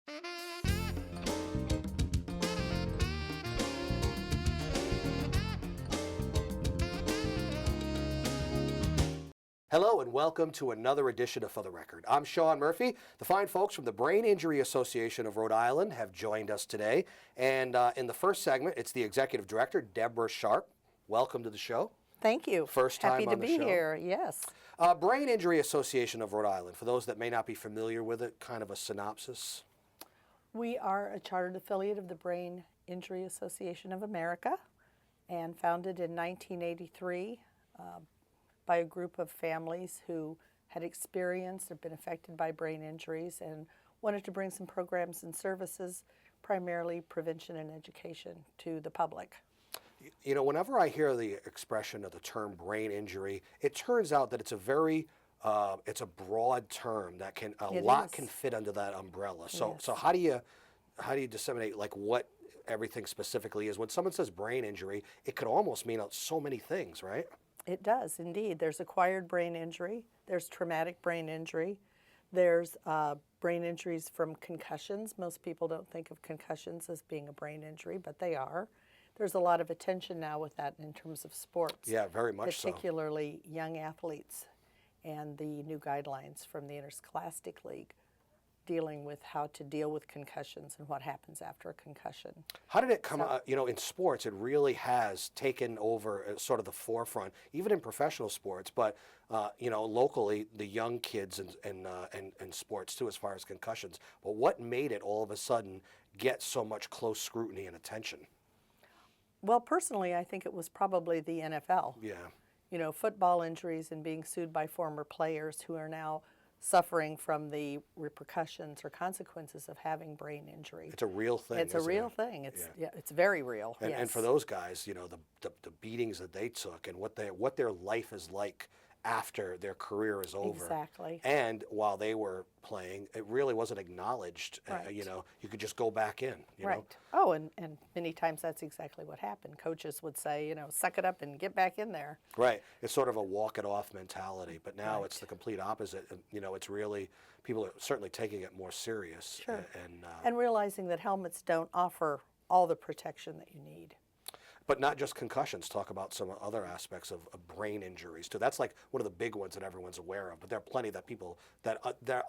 Hello and welcome to another edition of For the Record. I'm Sean Murphy. The fine folks from the Brain Injury Association of Rhode Island have joined us today. And in the first segment, it's the Executive Director, Deborah Sharp. Welcome to the show. Thank you. First time on the show. Happy to be here, yes. Brain Injury Association of Rhode Island, for those that may not be familiar with it, kind of a synopsis. We are a chartered affiliate of the Brain Injury Association of America and founded in 1983 by a group of families who had experienced or been affected by brain injuries and wanted to bring some programs and services, primarily prevention and education, to the public. You know, whenever I hear the expression of the term brain injury, it turns out that it's a very, it's a broad term that can, a lot can fit under that umbrella. So, Yes. How do you disseminate like what everything specifically is? When someone says brain injury, it could almost mean so many things, right? It does, indeed. There's acquired brain injury, there's traumatic brain injury, there's brain injuries from concussions. Most people don't think of concussions as being a brain injury, but they are. There's a lot of attention now with that in terms of sports. Yeah, very much so. Particularly young athletes, and the new guidelines from the Interscholastic League dealing with how to deal with concussions and what happens after a concussion. How did it come you know, in sports, it really has taken over sort of the forefront, even in professional sports, but, you know, locally, the young kids and sports too, as far as concussions. But what made it all of a sudden get so much close scrutiny and attention? Well, personally, I think it was probably the NFL. Yeah. You know, football injuries and being sued by former players who are now suffering from the repercussions or consequences of having brain injury. It's a real thing. It's a real thing. It's it's very real. And, yes. and for those guys, you know, the beatings that they took and what their life is like after their career is over. Exactly. And while they were playing, it really wasn't acknowledged. Right. You know, you could just go back in. You Right. know? Oh, and many times that's exactly what happened. Coaches would say, you know, suck it up and get back in there. Right. It's sort of a walk it off mentality, but now Right. it's the complete opposite. You know, it's really, people are certainly taking it more serious. Sure. And And realizing that helmets don't offer all the protection that you need. but not just concussions. Talk about some other aspects of brain injuries too. That's like one of the big ones that everyone's aware of. But there are plenty that people that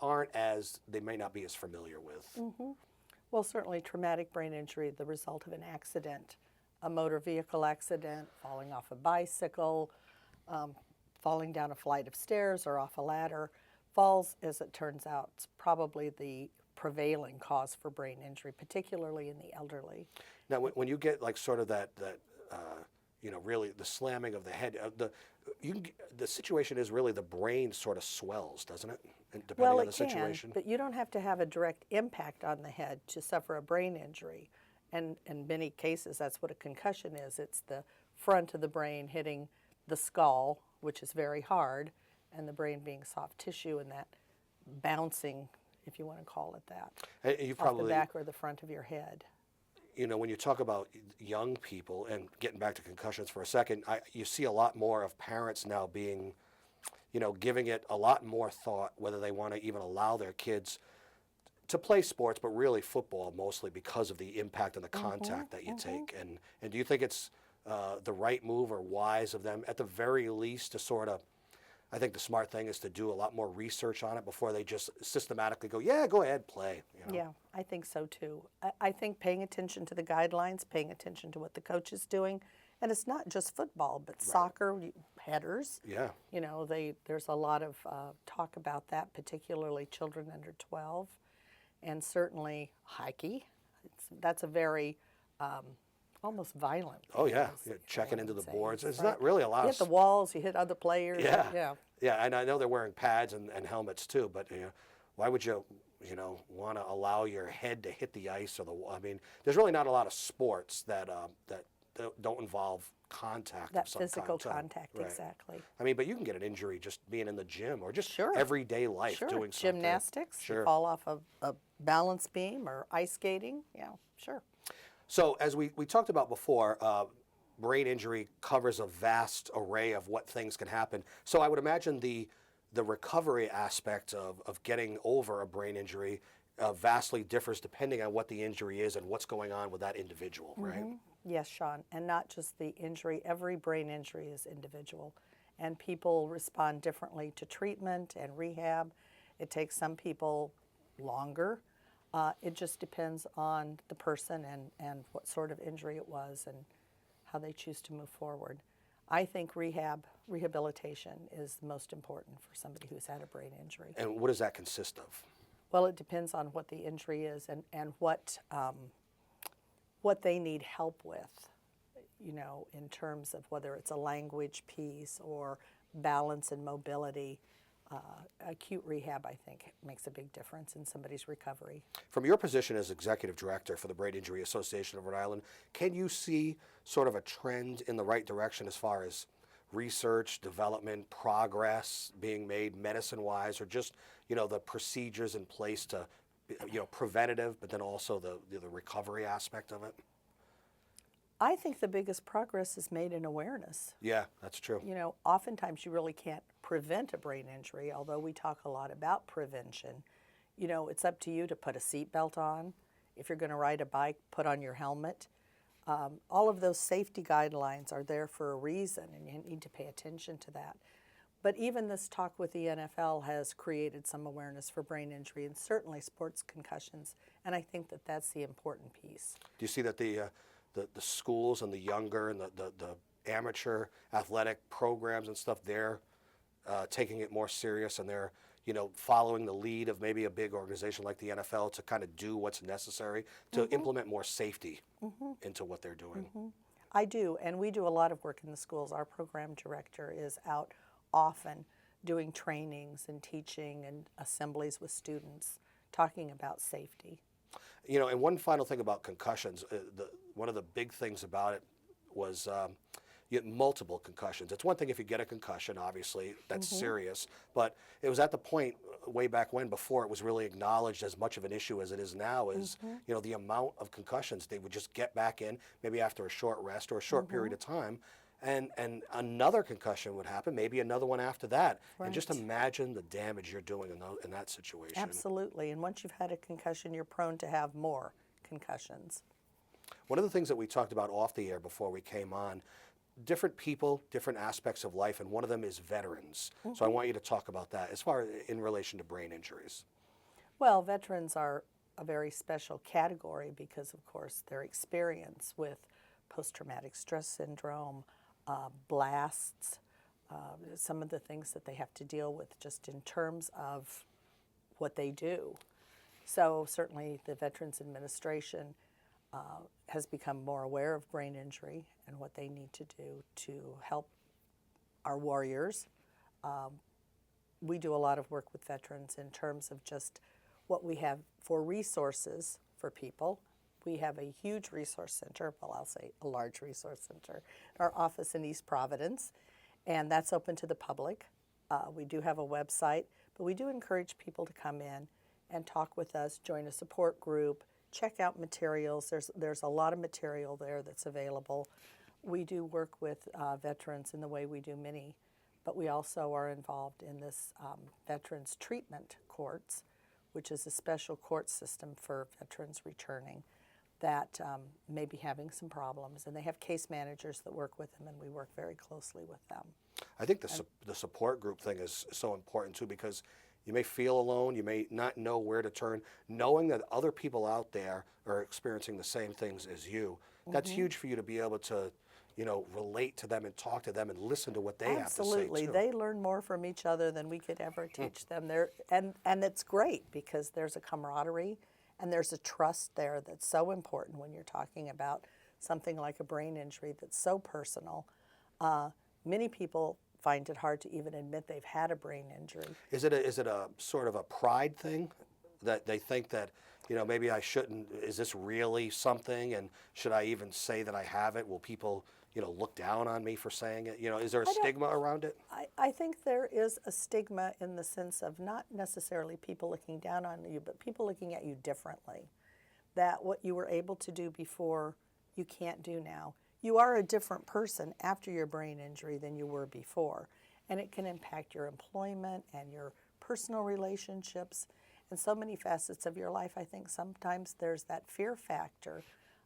aren't as, they may not be as familiar with. Mm-hmm. Well, certainly traumatic brain injury, the result of an accident, a motor vehicle accident, falling off a bicycle, falling down a flight of stairs or off a ladder. Falls, as it turns out, is probably the prevailing cause for brain injury, particularly in the elderly. Now, when you get like sort of that you know, really the slamming of the head, the situation is really the brain sort of swells, doesn't it? And depending Well, on the it can, situation. but you don't have to have a direct impact on the head to suffer a brain injury. And in many cases, that's what a concussion is. It's the front of the brain hitting the skull, which is very hard, and the brain being soft tissue and that bouncing, if you want to call it that, And you off probably, the back or the front of your head. you know, when you talk about young people, and getting back to concussions for a second, you see a lot more of parents now being, you know, giving it a lot more thought whether they want to even allow their kids to play sports, but really football mostly because of the impact and the contact that you take. And do you think it's the right move or wise of them, at the very least, to sort of, I think the smart thing is to do a lot more research on it before they just systematically go, yeah, go ahead, play. You know? Yeah, I think so too. I think paying attention to the guidelines, paying attention to what the coach is doing, and it's not just football, but soccer, headers. Yeah. You know, there's a lot of talk about that, particularly children under 12, and certainly hockey. That's a very almost violent. Oh yeah, thing, yeah, checking I into the would say. boards. It's Right. not really a lot You of. hit the walls, you hit other players. Yeah. Yeah. Yeah, and I know they're wearing pads and helmets too, but you know, why would you know, want to allow your head to hit the ice or the? I mean, there's really not a lot of sports that don't involve contact. That of some physical kind, contact, right. exactly. I mean, but you can get an injury just being in the gym or just Sure. everyday life Sure. doing something. Gymnastics, you Sure. fall off a balance beam or ice skating. Yeah, sure. So as we talked about before, brain injury covers a vast array of what things can happen. So I would imagine the recovery aspect of getting over a brain injury vastly differs depending on what the injury is and what's going on with that individual, right? Yes, Sean, and not just the injury. Every brain injury is individual, and people respond differently to treatment and rehab. It takes some people longer. It just depends on the person and what sort of injury it was and how they choose to move forward. I think rehabilitation is the most important for somebody who's had a brain injury. And what does that consist of? Well, it depends on what the injury is and what they need help with, you know, in terms of whether it's a language piece or balance and mobility. Acute rehab, I think, makes a big difference in somebody's recovery. From your position as executive director for the Brain Injury Association of Rhode Island, can you see sort of a trend in the right direction as far as research, development, progress being made medicine-wise, or just, you know, the procedures in place to, you know, preventative, but then also the recovery aspect of it? I think the biggest progress is made in awareness. Yeah, that's true. You know, oftentimes you really can't prevent a brain injury, although we talk a lot about prevention. You know, it's up to you to put a seatbelt on. If you're going to ride a bike, put on your helmet. All of those safety guidelines are there for a reason, and you need to pay attention to that. But even this talk with the NFL has created some awareness for brain injury and certainly sports concussions, and I think that that's the important piece. Do you see that the schools and the younger and the amateur athletic programs and stuff, they're taking it more serious, and they're, you know, following the lead of maybe a big organization like the NFL to kind of do what's necessary to implement more safety into what they're doing? I do, and we do a lot of work in the schools. Our program director is out often doing trainings and teaching and assemblies with students, talking about safety. You know, and one final thing about concussions, one of the big things about it was you get multiple concussions. It's one thing if you get a concussion, obviously, that's serious, but it was at the point way back when, before it was really acknowledged as much of an issue as it is now, is, you know, the amount of concussions. They would just get back in, maybe after a short rest or a short period of time, and another concussion would happen, maybe another one after that. Right. And just imagine the damage you're doing in that situation. Absolutely, and once you've had a concussion, you're prone to have more concussions. One of the things that we talked about off the air before we came on, different people, different aspects of life, and one of them is veterans. So I want you to talk about that as far in relation to brain injuries. Well, veterans are a very special category because, of course, their experience with post-traumatic stress syndrome, blasts, some of the things that they have to deal with just in terms of what they do. So certainly the Veterans Administration has become more aware of brain injury and what they need to do to help our warriors. We do a lot of work with veterans in terms of just what we have for resources for people. We have a huge resource center, well, I'll say a large resource center, our office in East Providence, and that's open to the public. We do have a website, but we do encourage people to come in and talk with us, join a support group, check out materials. There's a lot of material there that's available. We do work with veterans in the way we do many, but we also are involved in this Veterans Treatment Courts, which is a special court system for veterans returning that may be having some problems. And they have case managers that work with them, and we work very closely with them. I think the support group thing is so important too, because you may feel alone, you may not know where to turn. Knowing that other people out there are experiencing the same things as you, that's huge for you to be able to, you know, relate to them and talk to them and listen to what they have to say too. Absolutely. They learn more from each other than we could ever teach them. And it's great because there's a camaraderie and there's a trust there that's so important when you're talking about something like a brain injury that's so personal. Many people find it hard to even admit they've had a brain injury. Is it a sort of a pride thing that they think that, you know, maybe I shouldn't, is this really something, and should I even say that I have it? Will people, you know, look down on me for saying it? You know, is there a stigma around it? I think there is a stigma in the sense of not necessarily people looking down on you, but people looking at you differently. That what you were able to do before, you can't do now. You are a different person after your brain injury than you were before, and it can impact your employment and your personal relationships, in so many facets of your life, I think sometimes there's that fear factor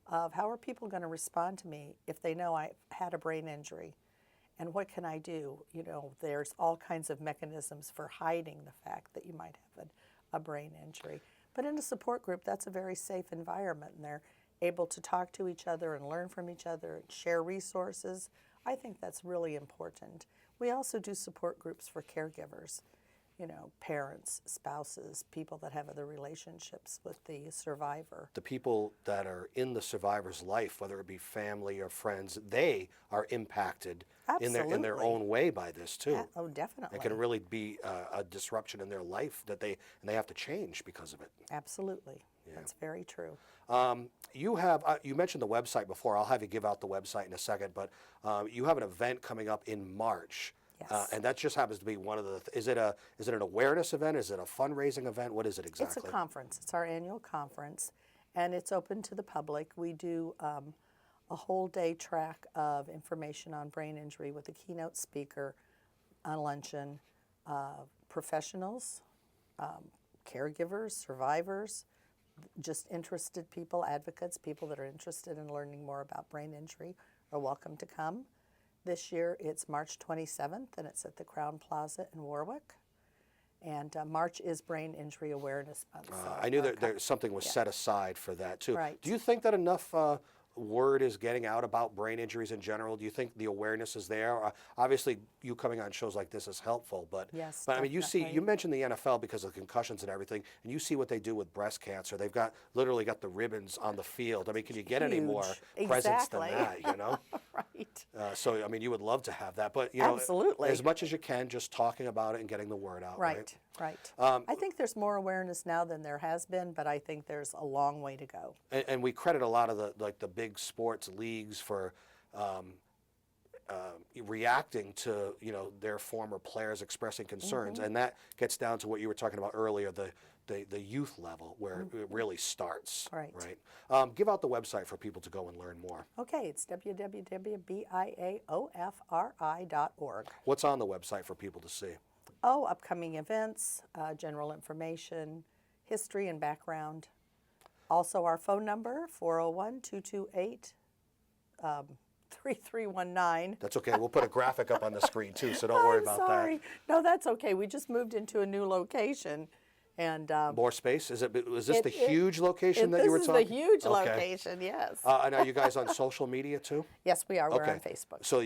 of how are people going to respond to me if they know I had a brain injury, and what can I do? You know, there's all kinds of mechanisms for hiding the fact that you might have a brain injury. But in a support group, that's a very safe environment, and they're able to talk to each other and learn from each other and share resources. I think that's really important. We also do support groups for caregivers, you know, parents, spouses, people that have other relationships with the survivor. The people that are in the survivor's life, whether it be family or friends, they are impacted in their Absolutely. own way by this too. Oh, definitely. It can really be a disruption in their life that they have to change because of it. Absolutely. That's very true. You have you mentioned the website before. I'll have you give out the website in a second, but you have an event coming up in March. Yes. And that just happens to be one of the. Is it an awareness event? Is it a fundraising event? What is it exactly? It's a conference. It's our annual conference, and it's open to the public. We do a whole day track of information on brain injury with a keynote speaker, a luncheon, professionals, caregivers, survivors, just interested people, advocates, people that are interested in learning more about brain injury are welcome to come. This year it's March 27th, and it's at the Crown Plaza in Warwick. And March is Brain Injury Awareness Month. So I knew that there something was set aside for that too. Right. Do you think that enough word is getting out about brain injuries in general? Do you think the awareness is there? Obviously, you coming on shows like this is helpful, but Yes, I mean, you definitely. mentioned the NFL because of concussions and everything, and you see what they do with breast cancer. They've literally got the ribbons on the field. I mean, can you get any more Huge. presence than Exactly. that? You know. Right. So I mean, you would love to have that, but you know, Absolutely. as much as you can, just talking about it and getting the word out. Right. I think there's more awareness now than there has been, but I think there's a long way to go. And we credit a lot of the big sports leagues for reacting to their former players expressing concerns, and that gets down to what you were talking about earlier, the youth level where it really starts. Right. Give out the website for people to go and learn more. Okay, it's www.biaofri.org. What's on the website for people to see? Oh, upcoming events, general information, history and background. Also our phone number, 401-228-3319. That's okay. We'll put a graphic up on the screen too, so don't worry I'm about sorry. No, that's okay. We just moved into a new location. And that. More space? Is this the huge location that you were talking? This is the huge Okay. location, yes. And are you guys on social media too? Yes, we are. We're Okay. on Facebook. So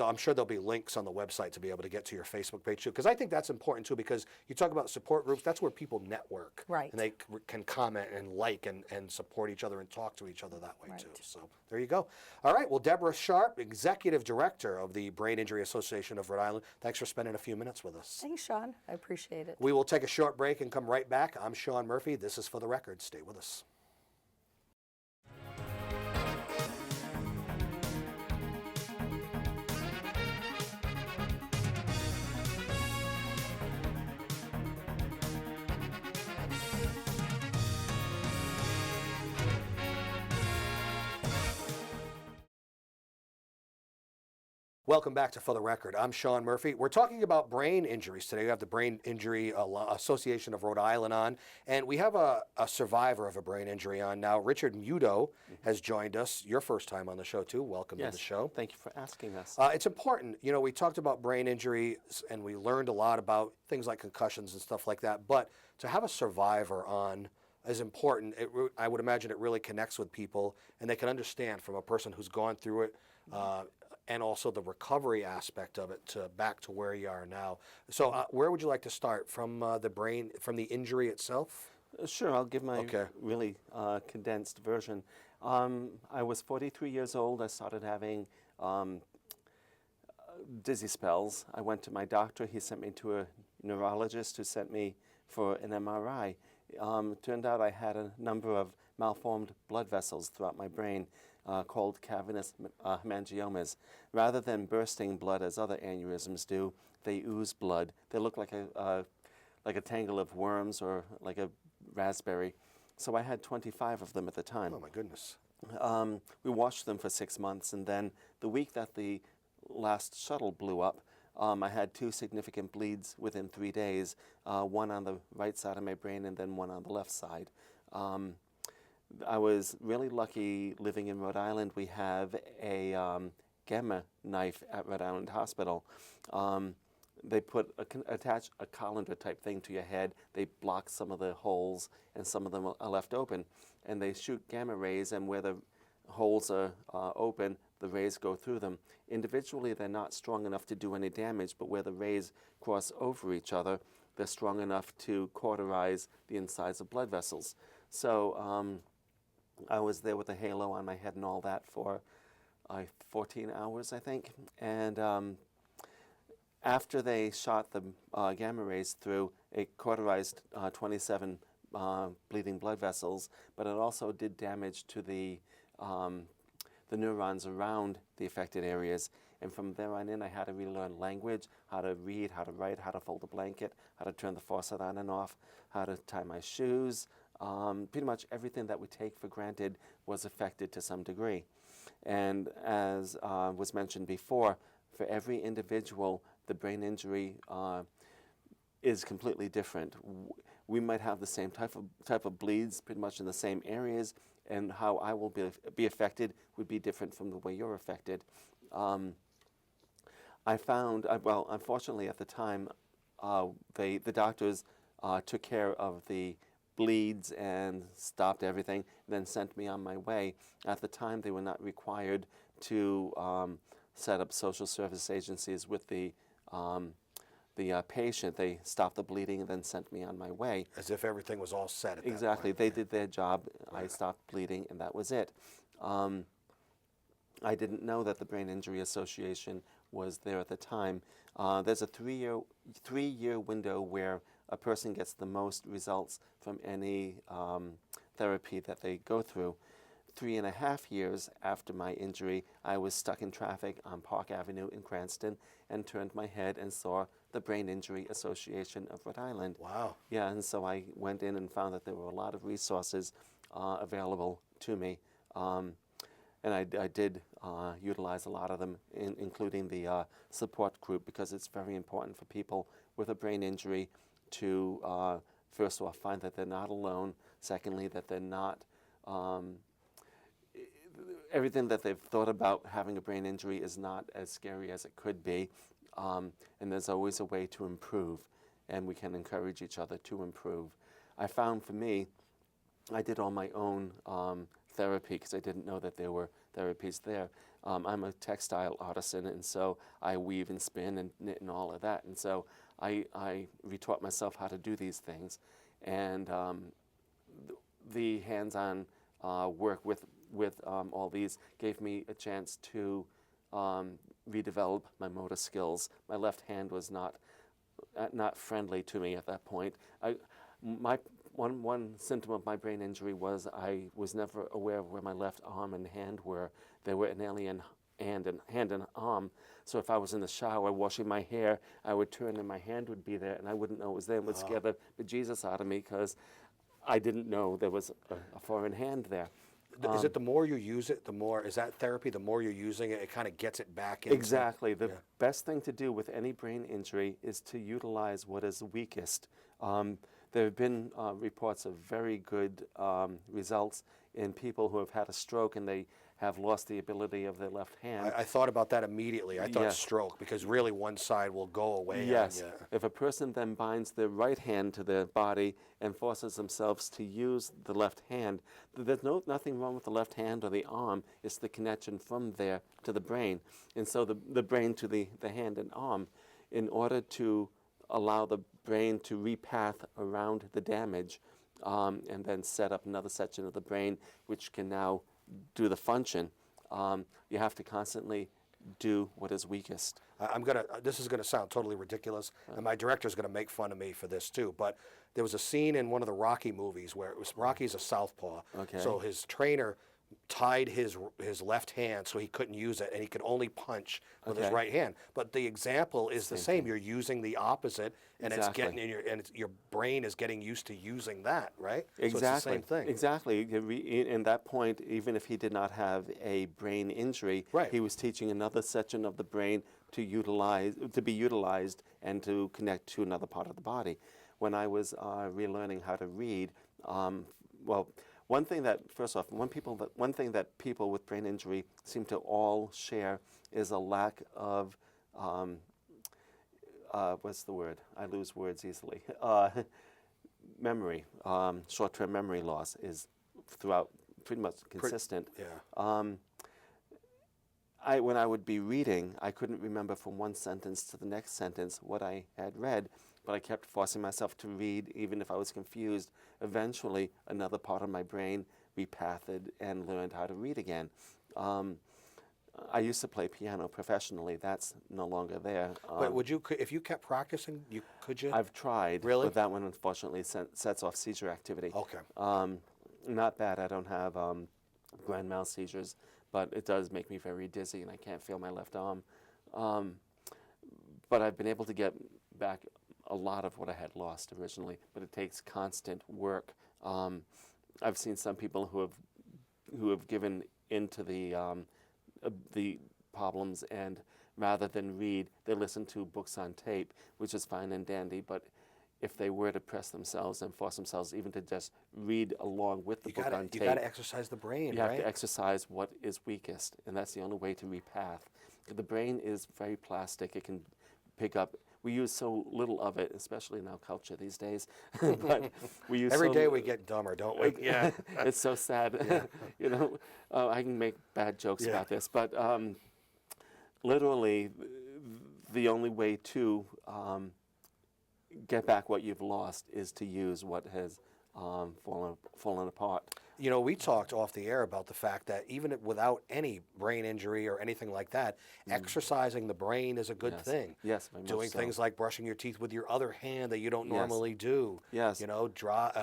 I'm sure there'll be links on the website to be able to get to your Facebook page too, because I think that's important too, because you talk about support groups, that's where people network. Right. And they can comment and like and support each other and talk to each other that way too. Right. So there you go. All right, well, Deborah Sharp, Executive Director of the Brain Injury Association of Rhode Island, thanks for spending a few minutes with us. Thanks, Sean. I appreciate it. We will take a short break and come right back. I'm Sean Murphy. This is For the Record. Stay with us. Welcome back to For the Record. I'm Sean Murphy. We're talking about brain injuries today. We have the Brain Injury Association of Rhode Island on, and we have a survivor of a brain injury on now. Richard Muto has joined us. Your first time on the show, too. Welcome to the show. Thank you for asking us. It's important. You know, we talked about brain injury, and we learned a lot about things like concussions and stuff like that, but to have a survivor on is important. I would imagine it really connects with people, and they can understand from a person who's gone through it, and also the recovery aspect of it back to where you are now. So where would you like to start? From the injury itself? Sure, I'll give my Okay. really condensed version. I was 43 years old. I started having dizzy spells. I went to my doctor. He sent me to a neurologist who sent me for an MRI. Turned out I had a number of malformed blood vessels throughout my brain called cavernous hemangiomas. Rather than bursting blood as other aneurysms do, they ooze blood. They look like a tangle of worms or like a raspberry. So I had 25 of them at the time. Oh my goodness. We watched them for 6 months, and then the week that the last shuttle blew up, I had 2 significant bleeds within 3 days, one on the right side of my brain and then one on the left side. I was really lucky living in Rhode Island. We have a gamma knife at Rhode Island Hospital. They attach a colander type thing to your head. They block some of the holes, and some of them are left open. And they shoot gamma rays, and where the holes are open, the rays go through them. Individually, they're not strong enough to do any damage, but where the rays cross over each other, they're strong enough to cauterize the insides of blood vessels. So I was there with a halo on my head and all that for 14 hours, I think. And after they shot the gamma rays through, it cauterized 27 bleeding blood vessels, but it also did damage to the neurons around the affected areas. And from there on in, I had to relearn language, how to read, how to write, how to fold a blanket, how to turn the faucet on and off, how to tie my shoes. Pretty much everything that we take for granted was affected to some degree. And as was mentioned before, for every individual, the brain injury is completely different. We might have the same type of bleeds pretty much in the same areas, and how I will be affected would be different from the way you're affected. I found, well, unfortunately at the time, the doctors took care of the bleeds and stopped everything, then sent me on my way. At the time, they were not required to set up social service agencies with the patient. They stopped the bleeding and then sent me on my way. As if everything was all set at Exactly. that point. They did their job. I stopped bleeding, and that was it. I didn't know that the Brain Injury Association was there at the time. There's a three-year window where a person gets the most results from any therapy that they go through. 3.5 years after my injury, I was stuck in traffic on Park Avenue in Cranston and turned my head and saw the Brain Injury Association of Rhode Island. Wow. Yeah, and so I went in and found that there were a lot of resources available to me. And I did utilize a lot of them, including the support group, because it's very important for people with a brain injury to, first of all, find that they're not alone. Secondly, that they're not, everything that they've thought about having a brain injury is not as scary as it could be. And there's always a way to improve, and we can encourage each other to improve. I found for me, I did all my own therapy because I didn't know that there were therapies there. I'm a textile artisan, and so I weave and spin and knit and all of that. And so I retaught myself how to do these things. And the hands-on work with all these gave me a chance to redevelop my motor skills. My left hand was not friendly to me at that point. One symptom of my brain injury was I was never aware of where my left arm and hand were. They were an alien hand and arm. So if I was in the shower washing my hair, I would turn and my hand would be there, and I wouldn't know it was there. It would scare the bejesus out of me because I didn't know there was a foreign hand there. Is it the more you use it, the more, is that therapy, the more you're using it, it kind of gets it back into... Exactly. The best thing to do with any brain injury is to utilize what is weakest. There have been reports of very good results in people who have had a stroke and they have lost the ability of their left hand. I thought about that immediately. I thought stroke, because really one side will go away. Yes. If a person then binds their right hand to their body and forces themselves to use the left hand, there's nothing wrong with the left hand or the arm. It's the connection from there to the brain. And so the brain to the hand and arm, in order to allow the brain to repath around the damage and then set up another section of the brain which can now do the function, you have to constantly do what is weakest. This is gonna sound totally ridiculous, and my director's gonna make fun of me for this too, but there was a scene in one of the Rocky movies where Rocky's a southpaw. Okay. So his trainer tied his left hand so he couldn't use it, and he could only punch with his right hand. But the example is the same. You're using the opposite, and it's getting in your brain is getting used to using that, right? Exactly. So it's the same thing. Exactly. In that point, even if he did not have a brain injury, he was teaching another section of the brain to be utilized and to connect to another part of the body. When I was relearning how to read, well, one thing that people with brain injury seem to all share is a lack of what's the word? I lose words easily. Memory, short-term memory loss is throughout pretty much consistent. Yeah. When I would be reading, I couldn't remember from one sentence to the next sentence what I had read, but I kept forcing myself to read even if I was confused. Eventually, another part of my brain repathed and learned how to read again. I used to play piano professionally. That's no longer there. But if you kept practicing, could you? I've tried, Really? but that one unfortunately sets off seizure activity. Okay. Not bad. I don't have grand mal seizures, but it does make me very dizzy, and I can't feel my left arm. But I've been able to get back a lot of what I had lost originally, but it takes constant work. I've seen some people who have given into the problems, and rather than read, they listen to books on tape, which is fine and dandy, but if they were to press themselves and force themselves even to just read along with the book on tape, you got to exercise the brain, you right? have to exercise what is weakest, and that's the only way to repath. The brain is very plastic. It can pick up. We use so little of it, especially in our culture these days. But we use Every day we get dumber, don't we? Yeah, it's so sad. You know, I can make bad jokes about this, but literally, the only way to get back what you've lost is to use what has fallen apart. You know, we talked off the air about the fact that even without any brain injury or anything like that, exercising the brain is a good thing. Yes, very much Doing so. things like brushing your teeth with your other hand that you don't normally do. Yes. You know,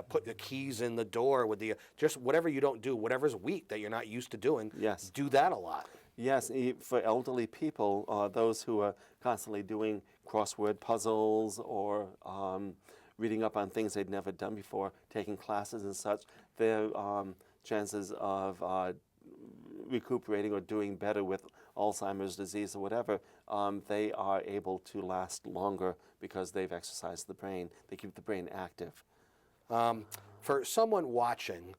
put the keys in the door with just whatever you don't do, whatever's weak that you're not used to doing. Yes. Do that a lot. Yes, for elderly people, those who are constantly doing crossword puzzles or reading up on things they'd never done before, taking classes and such, their chances of recuperating or doing better with Alzheimer's disease or whatever, they are able to last longer because they've exercised the brain. They keep the brain active. For someone watching,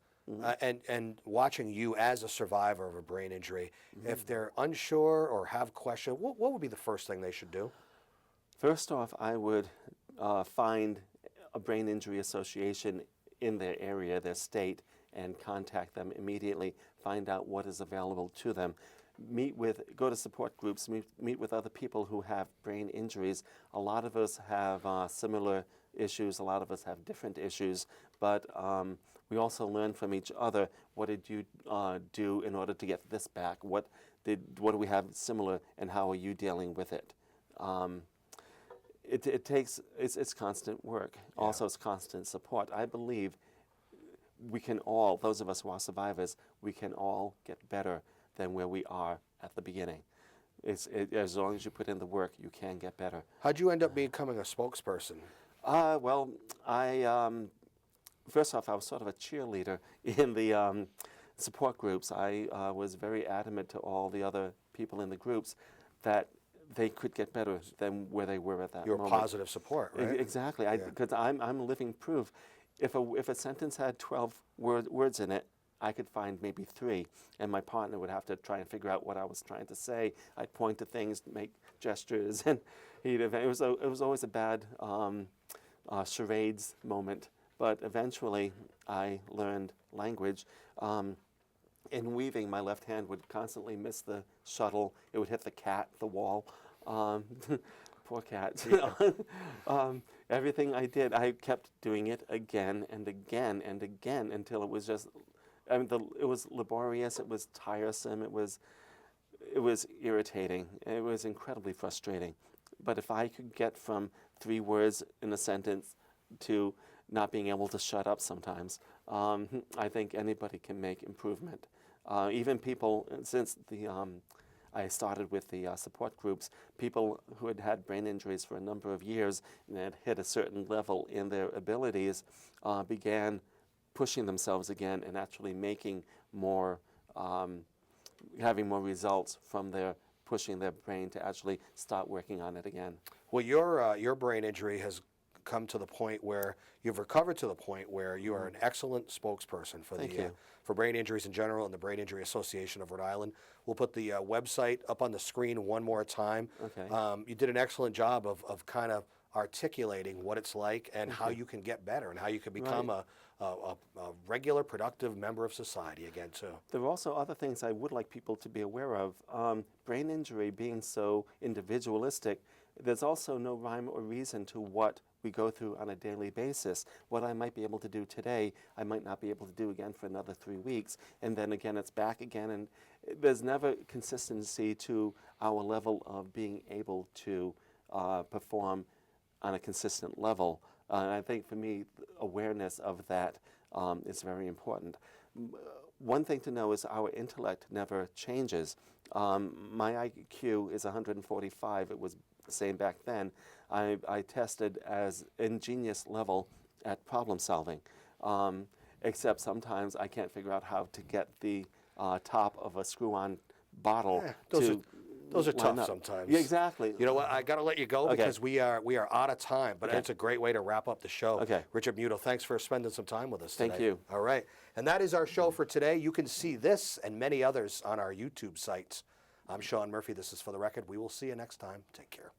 and watching you as a survivor of a brain injury, if they're unsure or have questions, what would be the first thing they should do? First off, I would find a brain injury association in their area, their state, and contact them immediately. Find out what is available to them. Go to support groups, meet with other people who have brain injuries. A lot of us have similar issues, a lot of us have different issues, but we also learn from each other. What did you do in order to get this back? What do we have similar, and how are you dealing with it? It's constant work. Yeah. Also, it's constant support. I believe we can all, those of us who are survivors, we can all get better than where we are at the beginning. As long as you put in the work, you can get better. How'd you end up becoming a spokesperson? Well, first off, I was sort of a cheerleader in the support groups. I was very adamant to all the other people in the groups that they could get better than where they were at that moment. Your positive support, right? Exactly, because I'm living proof. If a sentence had 12 words in it, I could find maybe 3, and my partner would have to try and figure out what I was trying to say. I'd point to things, make gestures, and it was always a bad charades moment. But eventually, I learned language. In weaving, my left hand would constantly miss the shuttle. It would hit the wall. Poor cat. Everything I did, I kept doing it again and again and again until it was just, it was laborious, it was tiresome, it was irritating, it was incredibly frustrating. But if I could get from 3 words in a sentence to not being able to shut up sometimes, I think anybody can make improvement. Even people, since I started with the support groups, people who had had brain injuries for a number of years and had hit a certain level in their abilities began pushing themselves again and actually making more, having more results from their pushing their brain to actually start working on it again. Well, your brain injury has come to the point where you've recovered to the point where you are an excellent spokesperson for Thank the you. for brain injuries in general and the Brain Injury Association of Rhode Island. We'll put the website up on the screen one more time. Okay. You did an excellent job of kind of articulating what it's like and how you can get better and how you can become Right. a regular, productive member of society again too. There are also other things I would like people to be aware of. Brain injury being so individualistic, there's also no rhyme or reason to what we go through on a daily basis. What I might be able to do today, I might not be able to do again for another 3 weeks, and then again it's back again, and there's never consistency to our level of being able to perform on a consistent level. And I think for me, awareness of that is very important. One thing to know is our intellect never changes. My IQ is 145. It was the same back then. I tested as ingenious level at problem solving, except sometimes I can't figure out how to get the top of a screw-on bottle to Those are line tough up. sometimes. Yeah, exactly. You know what? I got to let you go Okay. because we are out of time. But Okay. it's a great way to wrap up the show. Okay. Richard Muto, thanks for spending some time with us today. Thank you. All right, and that is our show for today. You can see this and many others on our YouTube sites. I'm Sean Murphy. This is For the Record. We will see you next time. Take care.